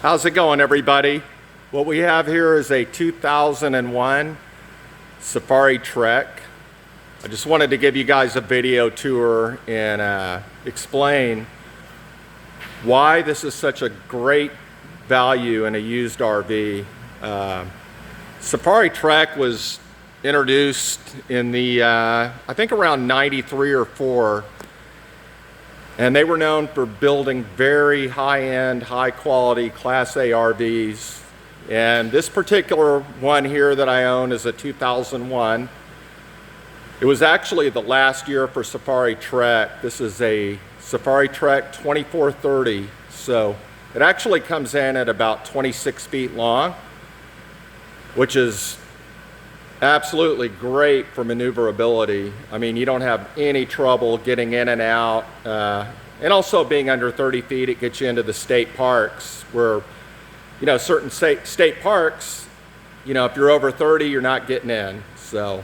How's it going, everybody? What we have here is a 2001 Safari Trek. I just wanted to give you guys a video tour and explain why this is such a great value in a used RV. Safari Trek was introduced in the, I think around 93 or 4. And they were known for building very high-end, high-quality Class A RVs. And this particular one here that I own is a 2001. It was actually the last year for Safari Trek. This is a Safari Trek 2430. So it actually comes in at about 26 feet long, which is absolutely great for maneuverability. I mean, you don't have any trouble getting in and out. And also being under 30 feet, it gets you into the state parks where, you know, certain state parks, you know, if you're over 30, you're not getting in. So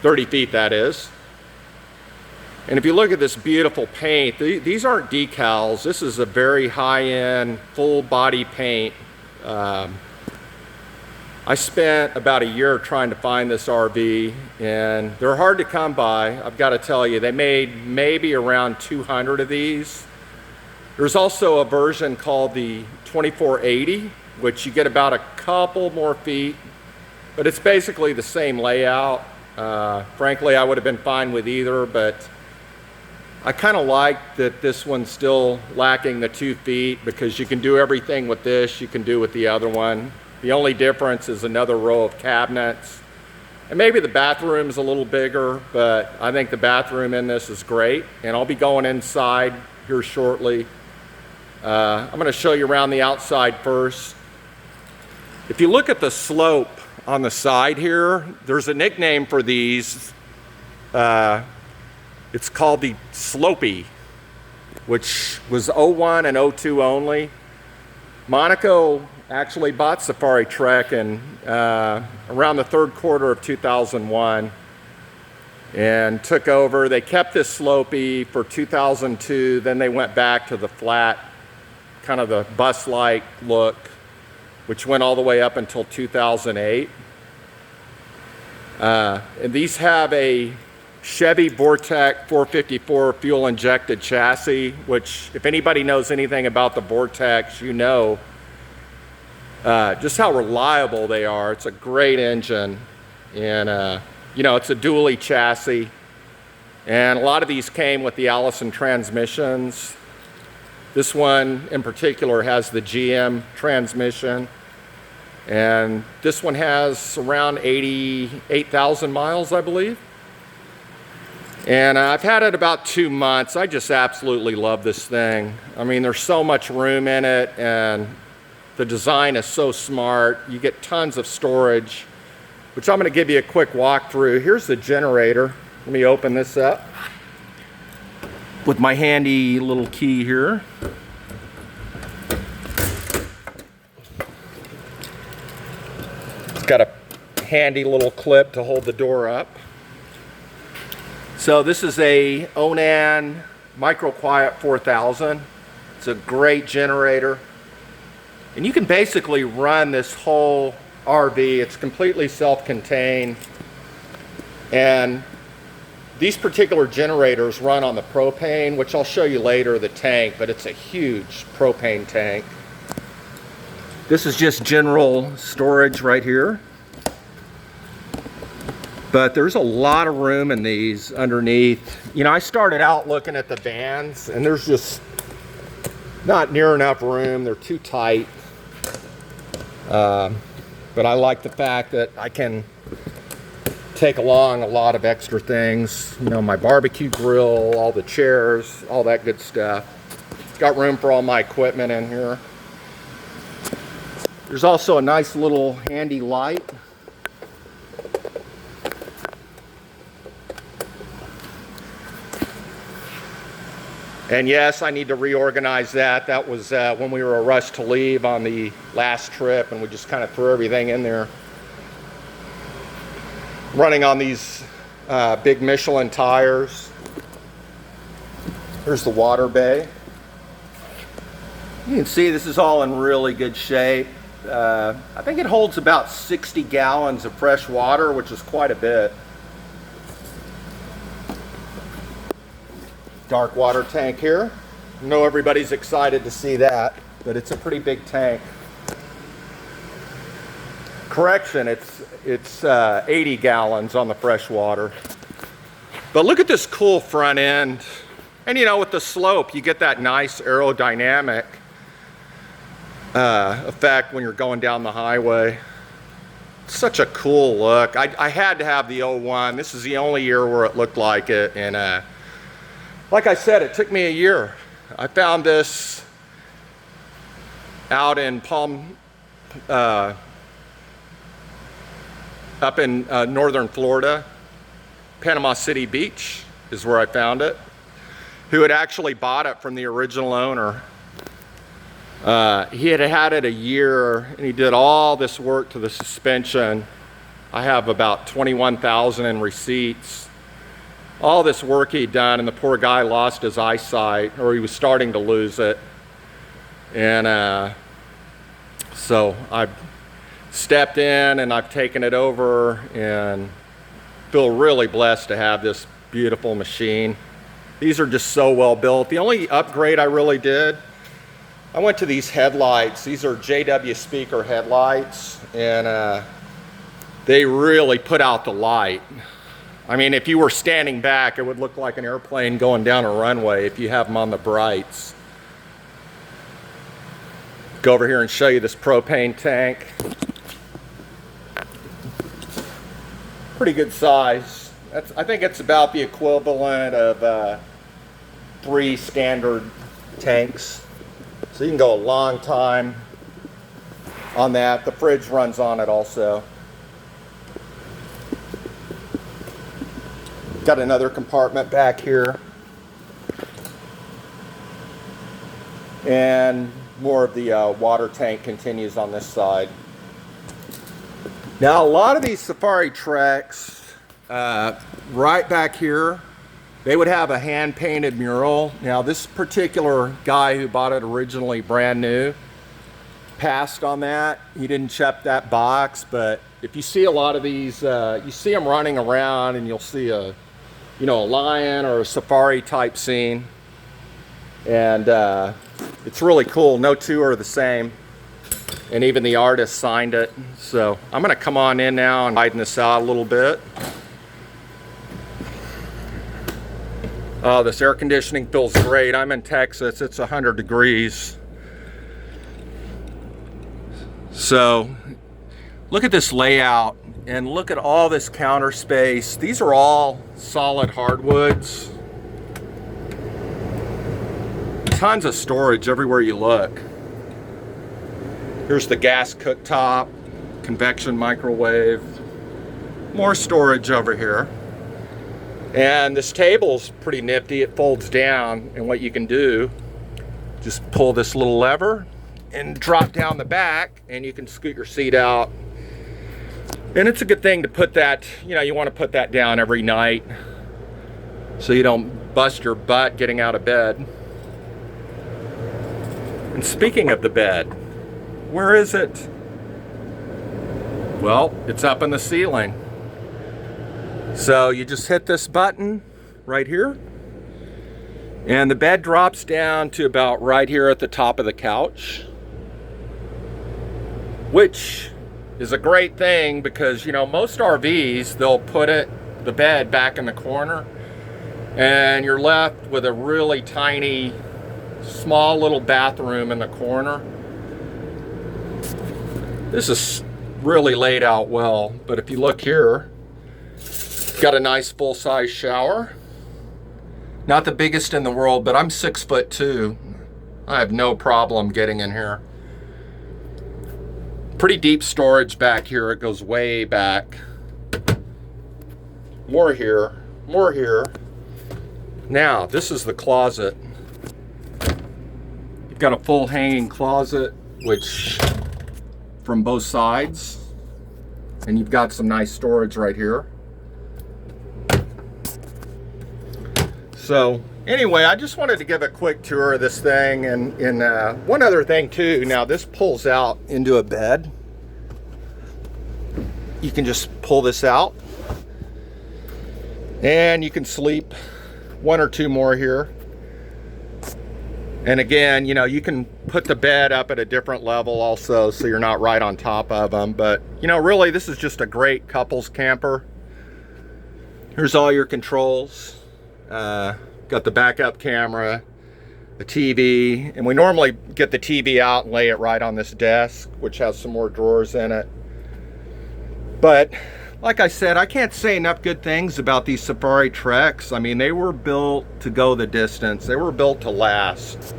30 feet, that is. And if you look at this beautiful paint, these aren't decals. This is a very high-end, full body paint. I spent about a year trying to find this RV, and they're hard to come by. I've got to tell you, they made maybe around 200 of these. There's also a version called the 2480, which you get about a couple more feet, but it's basically the same layout. Frankly, I would have been fine with either, but I kind of like that this one's still lacking the 2 feet because you can do everything with this you can do with the other one. The only difference is another row of cabinets. And maybe the bathroom's a little bigger, but I think the bathroom in this is great. And I'll be going inside here shortly. I'm gonna show you around the outside first. If you look at the slope on the side here, there's a nickname for these. It's called the Slopey, which was 01 and 02 only. Monaco actually bought Safari Trek in around the third quarter of 2001 and took over. They kept this slopey for 2002, then they went back to the flat, kind of the bus-like look, which went all the way up until 2008. And these have a Chevy Vortec 454 fuel-injected chassis, which if anybody knows anything about the Vortecs, you know just how reliable they are. It's a great engine, and you know, it's a dually chassis, and a lot of these came with the Allison transmissions. This one in particular has the GM transmission, and this one has around 88,000 miles, I believe. And I've had it about 2 months. I just absolutely love this thing. I mean, there's so much room in it, and the design is so smart. You get tons of storage, which I'm going to give you a quick walkthrough. Here's the generator. Let me open this up with my handy little key here. It's got a handy little clip to hold the door up. So this is a Onan Microquiet 4000. It's a great generator. And you can basically run this whole RV. It's completely self-contained. And these particular generators run on the propane, which I'll show you later, the tank, but it's a huge propane tank. This is just general storage right here. But there's a lot of room in these underneath. You know, I started out looking at the vans, and there's just not near enough room. They're too tight. But I like the fact that I can take along a lot of extra things. You know, my barbecue grill, all the chairs, all that good stuff. Got room for all my equipment in here. There's also a nice little handy light. And yes, I need to reorganize that. That was when we were rushed to leave on the last trip, and we just kind of threw everything in there. Running on these big Michelin tires. Here's the water bay. You can see this is all in really good shape. I think it holds about 60 gallons of fresh water, which is quite a bit. Dark water tank here. I know everybody's excited to see that, but it's a pretty big tank. Correction, it's 80 gallons on the fresh water. But look at this cool front end. And you know, with the slope, you get that nice aerodynamic effect when you're going down the highway. It's such a cool look. I had to have the 01. This is the only year where it looked like it. And like I said, it took me a year. I found this out in up in northern Florida. Panama City Beach is where I found it. Who had actually bought it from the original owner. He had it a year, and he did all this work to the suspension. I have about 21,000 in receipts. All this work he'd done, and the poor guy lost his eyesight, or he was starting to lose it. And so I stepped in, and I've taken it over, and feel really blessed to have this beautiful machine. These are just so well built. The only upgrade I really did, I went to these headlights. These are JW Speaker headlights, and they really put out the light. I mean, if you were standing back, it would look like an airplane going down a runway if you have them on the brights. Go over here and show you this propane tank. Pretty good size. I think it's about the equivalent of 3 standard tanks. So you can go a long time on that. The fridge runs on it also. Got another compartment back here. And more of the water tank continues on this side. Now a lot of these Safari Treks, right back here, they would have a hand-painted mural. Now this particular guy who bought it originally brand new passed on that. He didn't check that box, but if you see a lot of these, you see them running around, and you'll see a lion or a safari type scene. And it's really cool. No two are the same. And even the artist signed it. So I'm gonna come on in now and widen this out a little bit. Oh, this air conditioning feels great. I'm in Texas, it's 100 degrees. So look at this layout, and look at all this counter space. These are all solid hardwoods. Tons of storage everywhere you look. Here's the gas cooktop, convection microwave, more storage over here. And this table's pretty nifty. It folds down, and what you can do, just pull this little lever and drop down the back, and you can scoot your seat out. And it's a good thing to put that, you want to put that down every night so you don't bust your butt getting out of bed. And speaking of the bed, where is it? Well, it's up in the ceiling. So you just hit this button right here, and the bed drops down to about right here at the top of the couch, which is a great thing because, most RVs, they'll put the bed back in the corner, and you're left with a really tiny, small little bathroom in the corner. This is really laid out well, but if you look here, got a nice full-size shower. Not the biggest in the world, but I'm 6'2". I have no problem getting in here. Pretty deep storage back here. It goes way back. More here, more here. Now, this is the closet. You've got a full hanging closet, which from both sides, and you've got some nice storage right here. So Anyway, I just wanted to give a quick tour of this thing, and one other thing too. Now this pulls out into a bed. You can just pull this out, and you can sleep one or two more here. And again, you know, you can put the bed up at a different level also, so you're not right on top of them. But you know, really, this is just a great couples camper. Here's all your controls. Got the backup camera, the TV, and we normally get the TV out and lay it right on this desk, which has some more drawers in it. But like I said, I can't say enough good things about these Safari Treks. I mean, they were built to go the distance. They were built to last.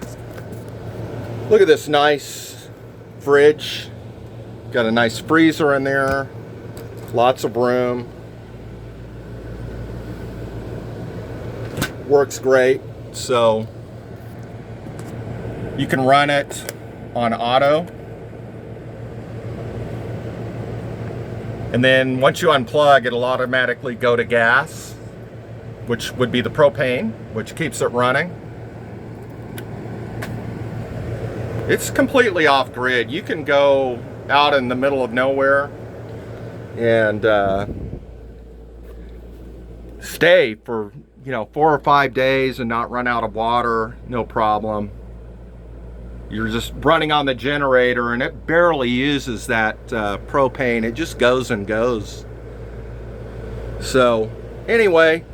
Look at this nice fridge. Got a nice freezer in there. Lots of room. Works great. So you can run it on auto. And then once you unplug, it'll automatically go to gas, which would be the propane, which keeps it running. It's completely off grid. You can go out in the middle of nowhere and stay for, you know, 4 or 5 days and not run out of water, no problem. You're just running on the generator, and it barely uses that propane. It just goes and goes. So anyway,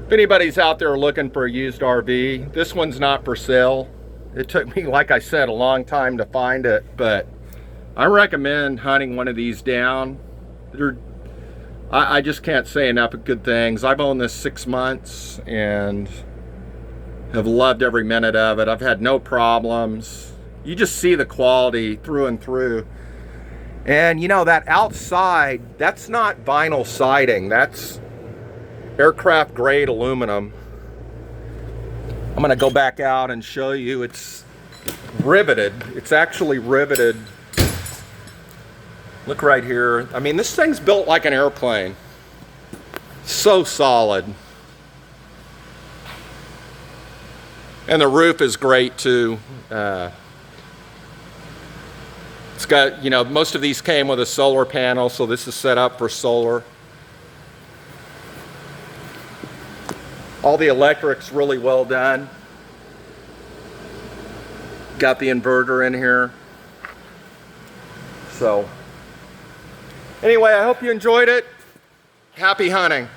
if anybody's out there looking for a used RV, this one's not for sale. It took me, like I said, a long time to find it, but I recommend hunting one of these down. I just can't say enough of good things. I've owned this 6 months and have loved every minute of it. I've had no problems. You just see the quality through and through. And you know, that outside, that's not vinyl siding. That's aircraft grade aluminum. I'm gonna go back out and show you. It's riveted. It's actually riveted. Look right here. I mean, this thing's built like an airplane. So solid. And the roof is great too. It's got, you know, most of these came with a solar panel, so this is set up for solar. All the electric's really well done. Got the inverter in here. So, anyway, I hope you enjoyed it. Happy hunting.